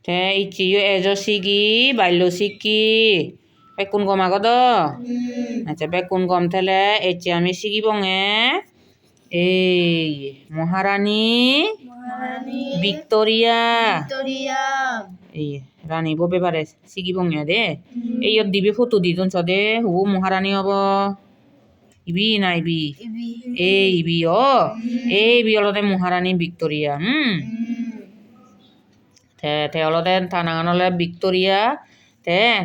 Te ichiyo ejo sigi bailo siki bekun gom agodo. Acha bekun gom tele eche ami sigi bonge এই মহারানী Victoria এই রানী ববে পারে সিগি বঙ্গিয়া দে এই দিবি ফটো দি দন সদে হুবু মহারানী হব ইবি না ইবি এই ইবি এই বি অলদে মহারানী Victoria te olode tananganole Victoria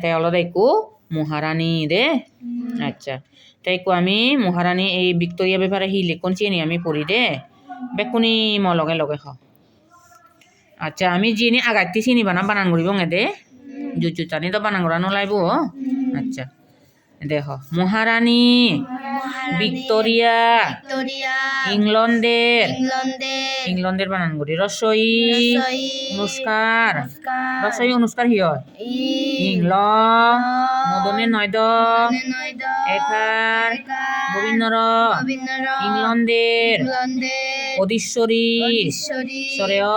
te olode iku মহারানী দে আচ্ছা তাইকো আমি মহারানী এই ভিক্টোরিয়া ব্যাপারে হি লেখন চিনি আমি পড়ি দে বেকুনি ম লগে লগে হ আচ্ছা আমি যিনি আগাইতে চিনি বানান করিব দে জুজু টানি তো বানান করা নলাইব আচ্ছা দেখ মহারানী ভিক্টোরিয়া ইংল্যান্ডের বানান করি রসই অনুষ্কার হিয় ইংল মদনে নয়দ একার গোবিন্দর ইংল্যান্ডের অধীশ্বরী সরেয়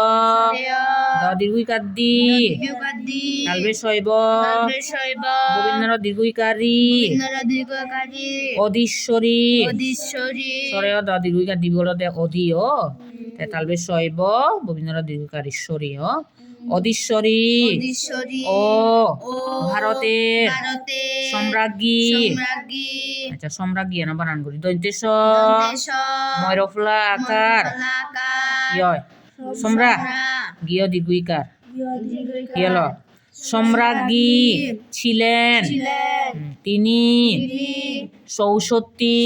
দীর্ঘিকাদ্দি কালবে শৈব গোবিন্দর দীর্ঘিকারী অধীশ্বরী সরেয় দীর্ঘিকাদ্দি বলতে অধিও তালবে শৈব গোবিন্দর দীর্ঘিকারীশ্বরী অধীশ্বরী ও ভারতের সম্রাজ্ঞী আচ্ছা সম্রাজ্ঞী না বানান করি দন্তেশ ময়রফলা আকার সম্রা গিয় দীর্ঘিকার গেল সম্রাজ্ঞী ছিলেন তিনি চৌষট্টি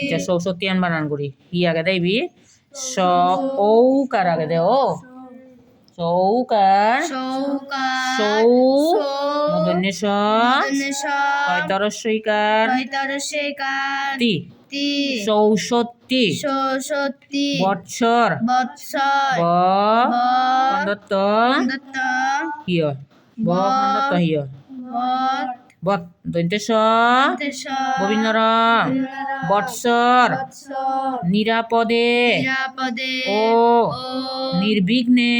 আচ্ছা চৌষট্টি আন বানান করি ই আগে দেবি ঔকার আগে দে চৌকার মদন্যেশ তৈতরস্বইকার চৌষট্টি বৎসর বন্দত্ত হিয় বন্দত্ত হিয় বৎ দন্তেশ গোবিন্দর বৎসর নিরাপদে ও নির্বিঘ্নে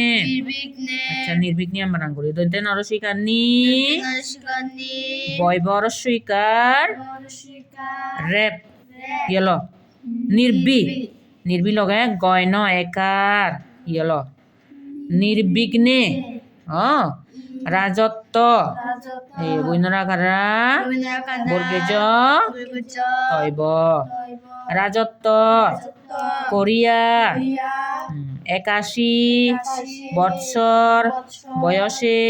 আচ্ছা নির্বিঘ্নে আমরা বানান করি দন্তে নরস্বইকার নি বয়বরস্বইকার রেপ ইয়েল নির্বি লগে গয়ন একার ইয়েল নির্বিঘ্নে রাজত্ব এই বৈন্যরাকারা বর্গেজ তৈব রাজত্ব কোরিয়া 81 বৎসর বয়সে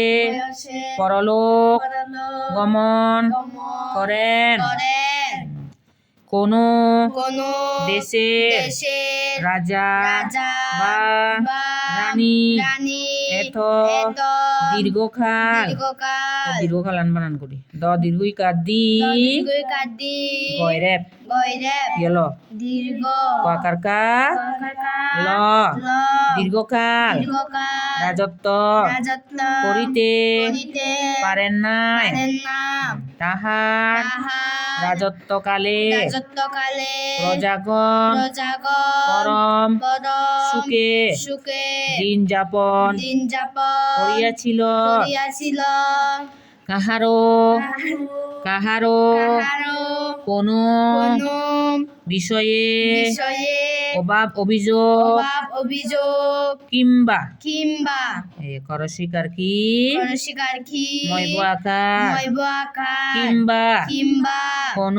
পরলোক গমন করেন কোন দেশের রাজা বা রানী এত দীর্ঘকাল আন বানান করি দীর্ঘইকার দি গয়রেপ গেল কারকা ল দীর্ঘকাল রাজত্ব করিতে পারেন নাই তাহার রাজত্বকালে প্রজাগণ পরম সুখে দিন যাপন করিয়াছিল কাহারো কোন বিষয়ে অভাব অভিযোগ কিংবা কর স্বীকার কি ময়ব আকার কিংবা কোন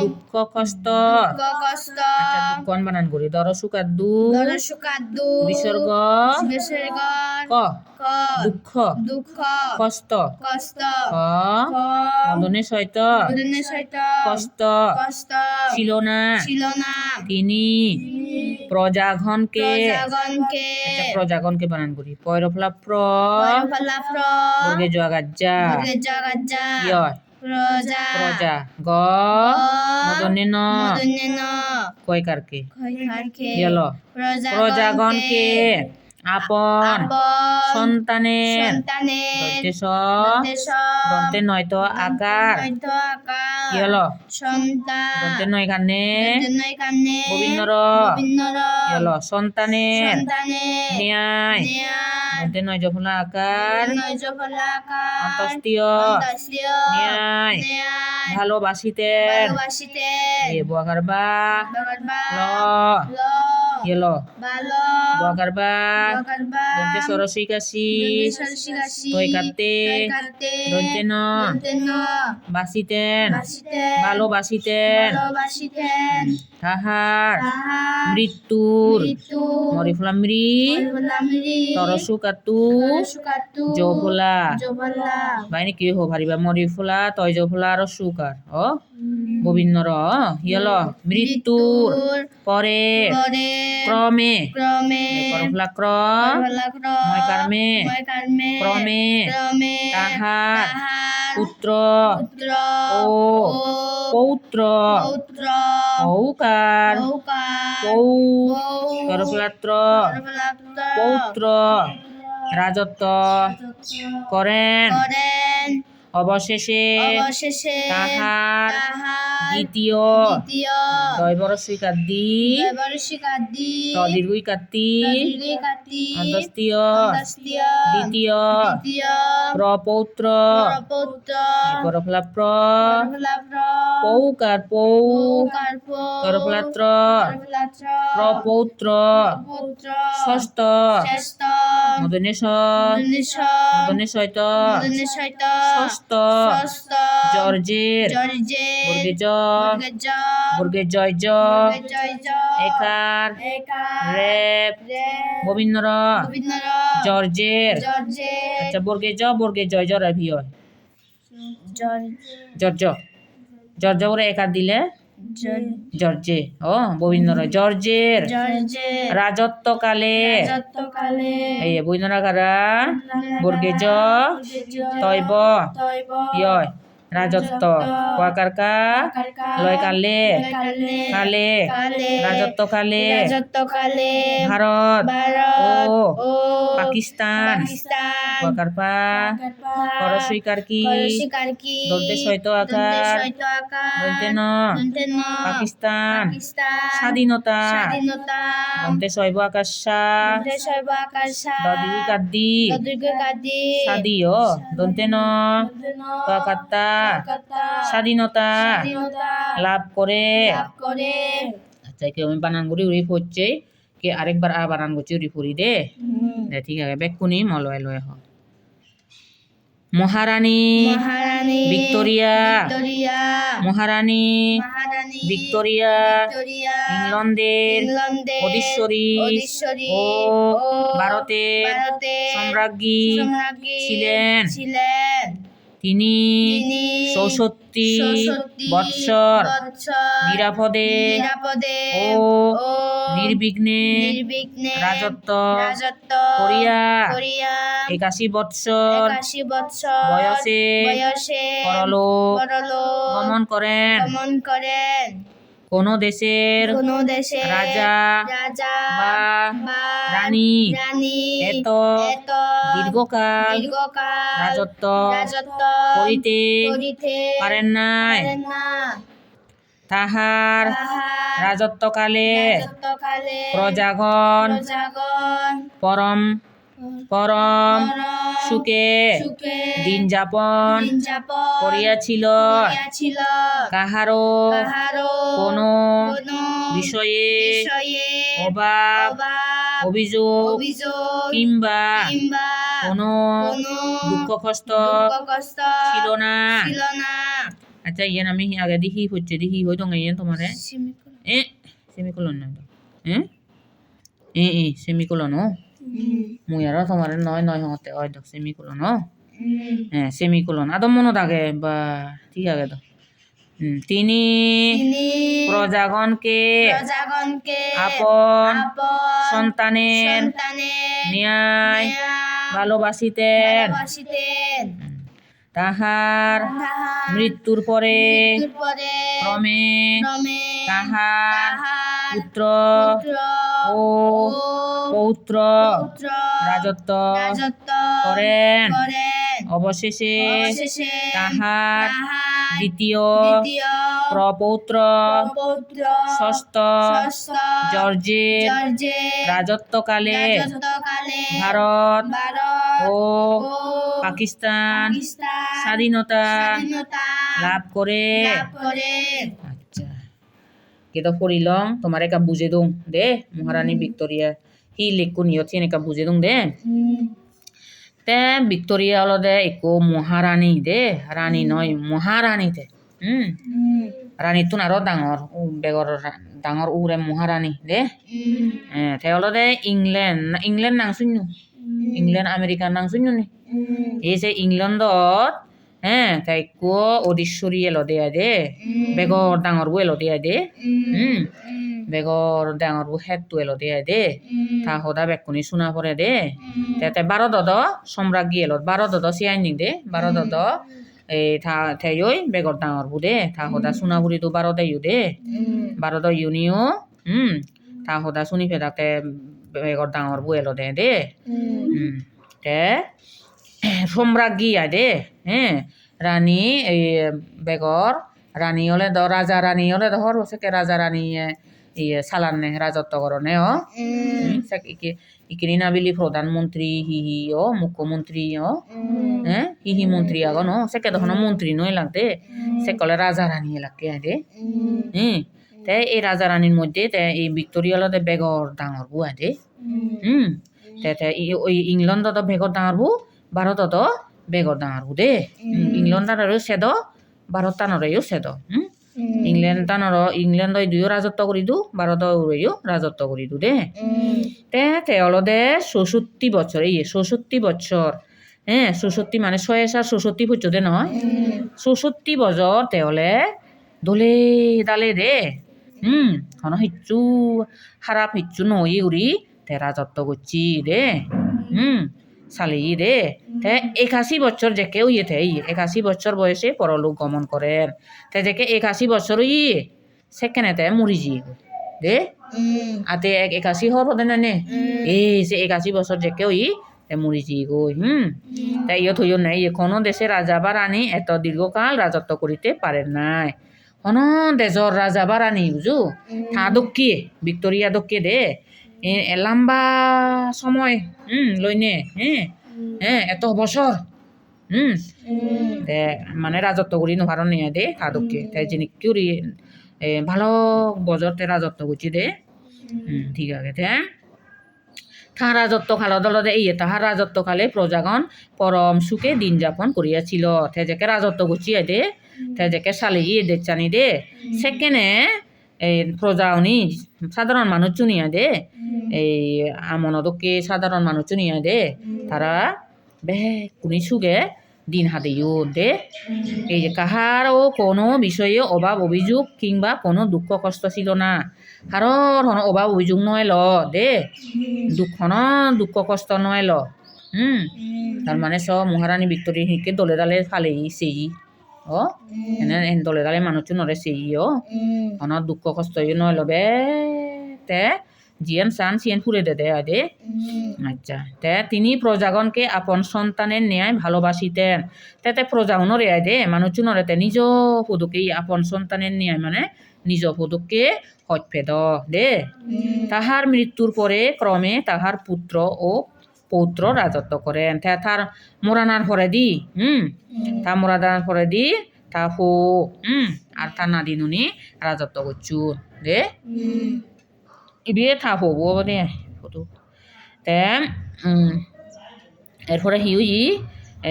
দুঃখ কষ্ট আচ্ছা দুঃখ বানান করি দর সুকাদ্দু বিসর্গ ক দুঃখ কষ্ট মদনে সহিত কষ্ট ছিল না তিনি প্রজাগণকে আচ্ছা প্রজাগণকে বানান করি পয়রফলা বর্গে জগাজ্জা প্রজা গ মদনে ন কয়কারকে গেল প্রজাগণকে আপন সন্তানের দন্তে নয়তো আকার কি হলো দন্তে নয় কানে গোবিন্দর কি হলো সন্তানের ন্যায় দন্তে নয় জফলা আকার অন্তস্তীয় ন্যায় ভালোবাসিতেন এ বগার বা ল ইয়েলো বগার বা দন্তে সরসিকাশি তৈ কাটতে দন্তে ন বাসিতেন ভালোবাসিতেন তাহার মৃত্যুর মরিফুলা মৃ তরসুকাতু জফলা বাইনি কি হো ভারিবা মরিফুলা তয় জফলা আর সুকার ও ববিন্নর ইয়েল মৃত্যুর পরে ক্রমে করফলা ক্র ময় কার্মে ক্রমে তাহার পুত্র ও পৌত্র ঔকার পৌ করফলাত্র পৌত্র রাজত্ব করেন অবশেষে তাহার দ্বিতীয় দৈবরসিকাদ্দি তদীর্ঘই কাত্তি অন্তস্তীয় দ্বিতীয় প্রপৌত্র করফলাপ্র পৌকার পৌ করফলাত্র প্রপৌত্র ষষ্ঠ মদনেশয়ত ষষ্ঠ জর্জের বর্গে জয় একার রেপ ববিন্নর জর্জের আচ্ছা বর্গে জয় রাভি হয় জর্জ করে একার দিলে জর্জে ও ববিন্নর জর্জের রাজত্বকালে এই ববিন্নরা কারা বর্গে তৈব ইয় রাজত্ব কারকা লয় কালে রাজত্বকালে ভারত ও পাকিস্তান কারপা করস্বীকার কি দন্তে সৈত আকার দন্তে ন পাকিস্তান স্বাধীনতা দন্তে শৈব আকাশা দদীর্ঘ কাদ্দি স্বাধীয় দন্তে ন কাত্তা স্বাধীনতা লাভ করে আচ্ছা কেউ আমি বানান করি উড়ি পড়ছে কে আরেকবার বানান করছি উড়ি ফুরি দে ঠিক আছে বেকুনি মলয় লয় হ মহারানী ভিক্টোরিয়া মহারানী ভিক্টোরিয়া ইংল্যান্ডের অধীশ্বরী ও ভারতের সম্রাজ্ঞী ছিলেন তিনি 64 বৎসর নিরাপদে ও নির্বিঘ্নে রাজত্ব করিয়া 81 বৎসর বয়সে পরলোক গমন করেন কোন দেশের রাজা বা রানী এত দীর্ঘকাল রাজত্ব করিতে পারেন নাই তাহার রাজত্বকালে প্রজাগণ পরম সুখে দিন যাপন করিয়াছিল কাহারো কোনো বিষয়ে অভাব অভিযোগ কিংবা কোনো দুঃখ কষ্ট ছিল না আচ্ছা ইয়ান আমি আগে দেখি হচ্ছে দেখি হই দং ইয়ান তোমারে সেমিকোলন না সেমিকোলন ও মুই আর তোমার নয় হতে ওই দেখ সেমিকোলন ও সেমিকোলন আদম মনে থাকে বা ঠিক আছে তো তিনি প্রজাগণকে আপন সন্তানের ন্যায় ভালোবাসিতেন তাহার মৃত্যুর পরে ক্রমে তাহার পুত্র ও পৌত্র রাজত্ব করেন অবশেষে তাহার দ্বিতীয় প্রপৌত্র ষষ্ঠ জর্জের রাজত্বকালে ভারত ভারত ও ও পাকিস্তান পাকিস্তান স্বাধীনতা স্বাধীনতা লাভ করে লাভ করে। আচ্ছা kita furilong tomare ka buze dong de Maharani Victoria hi lekun yo tiene ka buze dong de te Victoria olode eko Maharani de rani noi Maharani te rani tun aro dangor begor dangor ure Maharani de te olode England nang sunyu England America nang sunyu ni ese England dot তাই কো ওদিশ্বরী এলো দেয়া দে বেগর ডাঙর বু এলো দেয়া দে বেগর ডাঙর বু head তু এলো দেয়া দে তা হদা বেকুনি শুনা পরে দে তাতে 12 দদ সম্রাজ্ঞী এলো 12 দদ সিয়াইনি দে 12 দদ এই থা থেয়ই বেগর ডাঙর বু দে তা হদা শুনা বুড়ি তো 12 দেয়ু দে 12 দ ইউনিও তা হদা শুনি ফেদাতে বেগর ডাঙর বু এলো দে দে তে সম্রাজ্ঞী আদে রানী এই বেগর রানী হলে দ রাজা রানী হলে ধর সে রাজা রানী সালানে রাজত্ব করনে ইকিনি নাবিলি প্রধানমন্ত্রী হিহি মুখ্যমন্ত্রী হিহি মন্ত্রী আগন সেকে তখন মন্ত্রী নয় লাগতে সে কলে রাজা রানী লাগে আদে তাই এই রাজা রানীর মধ্যে এই ভিক্টোরিয়া লদে বেগর ডাঙর বু আদে ওই ইংল্যান্ডত বেগর ডাঙর বু ভারতত বেগর ডাঙর বু দে ইংল্যান্ডারও সেদ ভারত টানরেও সেদ ইংল্যান্ড দুইও রাজত্ব করি দু ভারত উড়েও রাজত্ব করি দু দে তে অলদে 64 বছর 64 64 মানে 66 পর্যন্ত দে নয় 64 বছর তেহলে দলে দালে দে হন হিচ্ছু খারাপ হিচ্ছু নই উড়ি তে রাজত্ব করছি দে সালি দে তে 81 বছর যে কেউ 81 বছর বয়সে পরলোক গমন করেন তে যে 81 বছর সেকেন্ডে মরি জি দে আতে 81 হর হতে না নে এই যে 81 বছর যে কেউ মরি জি গো তাই ইয়ে থইও নাই এখনো দেশে রাজা বা রানী এত দীর্ঘকাল রাজত্ব করিতে পারেন নাই হন দেশর রাজা বা রানী বুঝু থা দক্ষিয়ে ভিক্টোরিয়া দক্ষিয়ে দে লম্বা সময় লইনে এত বছর মানে রাজত্ব করি নোহারণ নিয়ে দে খাদককে তাই যিনি কিউরি ভালো বজরতে রাজত্ব করছি দে ঠিক আছে তাহার রাজত্ব কাল দলদে তাহার রাজত্ব কালে প্রজাগণ পরম সুখে দিন যাপন করিয়াছিল তেজেকে রাজত্ব করছি দে তেজেকে সালি দেখছানি দে সেকেন্ডে এই প্রজাউনি সাধারণ মানুষ চুনিয়া দে এই আমনদকে সাধারণ মানুষ চুনিয়া দে তারা বে কুনি সুগে দিন হাতেও দে এই যে কাহারও কোনো বিষয়ে অভাব অভিযোগ কিংবা কোনো দুঃখ কষ্ট ছিল না কারোর অভাব অভিযোগ নয় ল দে দুঃখ কষ্ট নয় ল তার মানে সব মহারানী ভিক্টোরিয়া হিকে দলে দালে ফালে সেই দলে দালে মানুষ নরে সেই দুঃখ কষ্ট নয় ল বে তে জিয়ান সান সিয়ান ফুরে দে আদে আচ্ছা তে তিনি প্রজাগণকে আপন সন্তানের ন্যায় ভালোবাসিতেন তাতে প্রজাগণ রেয়াই দে মানুষ নরেতে নিজ পদকে আপন সন্তানের ন্যায় মানে নিজ পদকে হত্যেদ দে তাহার মৃত্যুর পরে ক্রমে তাহার পুত্র ও পৌত্র রাজত্ব করেন তার মোরানার পরে দি তা মোরাদার পরে দি তা হো আর তার নাদিনুনি রাজত্ব করছু দে ইবিয়ে থা হবো দে ফটো তে এরপরে হিউই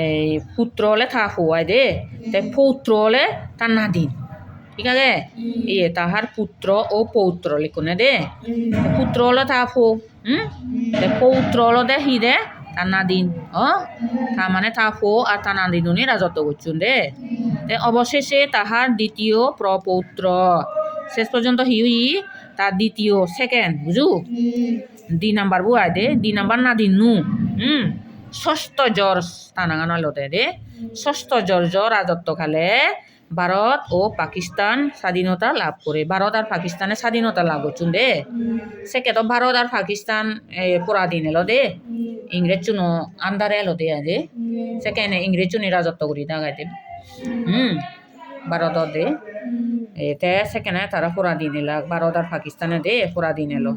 এই পুত্র হলে থা হওয়াই দে তে পৌত্র হলে তার নাদিন ঠিক আছে তাহার পুত্র ও পৌত্র লিখুনে দে পুত্র হলে থা হো পৌত্র হলো দে হি দে তার নাদিন তার মানে থা হো আর তার নাদিনুনি রাজত্ব করছুন দে অবশেষে তাহার দ্বিতীয় প্রপৌত্র শেষ পর্যন্ত হিউই তার দ্বিতীয় সেকেন্ড বুঝু 2 নাম্বার বুয়াই দে 2 নাম্বার নাদিন নু ষষ্ঠ জর্জ তানাগানা লতে দে ষষ্ঠ জর্জ রাজত্বকালে ভারত ও পাকিস্তান স্বাধীনতা লাভ করে ভারত আর পাকিস্তানের স্বাধীনতা লাভ করছুন দে সেকে তো ভারত আর পাকিস্তান পরাধীন এলো দে ইংরেজ চুনো আন্দারে এলো দে দে সেখানে ইংরেজ চুনি রাজত্ব করি দাগাইতে ভারত দে এতে সেখানে তারা পরাধীন এলাক ভারত আর পাকিস্তানে দে পরাধীন এলো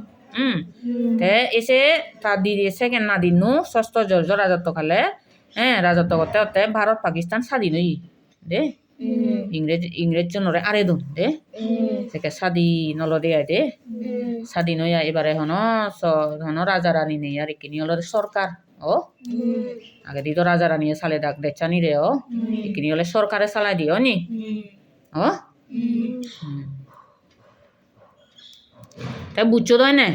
তে এসে তার দিদি সেকেন্ড না দিনু ষষ্ঠ জর্জ রাজত্বকালে রাজত্ব করতে করতে ভারত পাকিস্তান স্বাধীন হই দে ইংরেজ জনরে আরে দুন দে সেকে স্বাধীন হলো দেয় দে স্বাধীন হইয়া এবারে হন রাজা রানী নেই আর একিনি হলো সরকার ও আগে দিত রাজা রানী সালে ডাক দেখছানি রে ও একিনি হলে সরকারে চালাই দিও নি ও তাই বুঝছো তাই না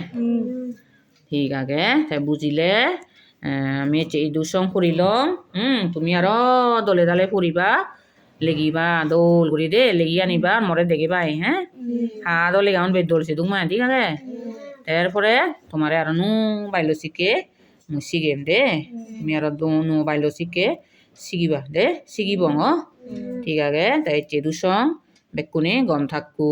ঠিক আছে তাই বুঝিলে আমি এই দুসং ফুরিলম তুমি আরো দলে দলে ফুরিবা লেগিবা দোল করি দে লেগি আনিবা মরে দেখিবা হ্যাঁ হাতও লেগাউন বেদ দলছে তুমি ঠিক আছে তারপরে তোমারে আর নু বাইলো শিখে শিখেম দে তুমি আর নু বাইলো শিখে শিখিবা দে শিখিব ঠিক আছে তাই দুসং বেকুনি গম থাকু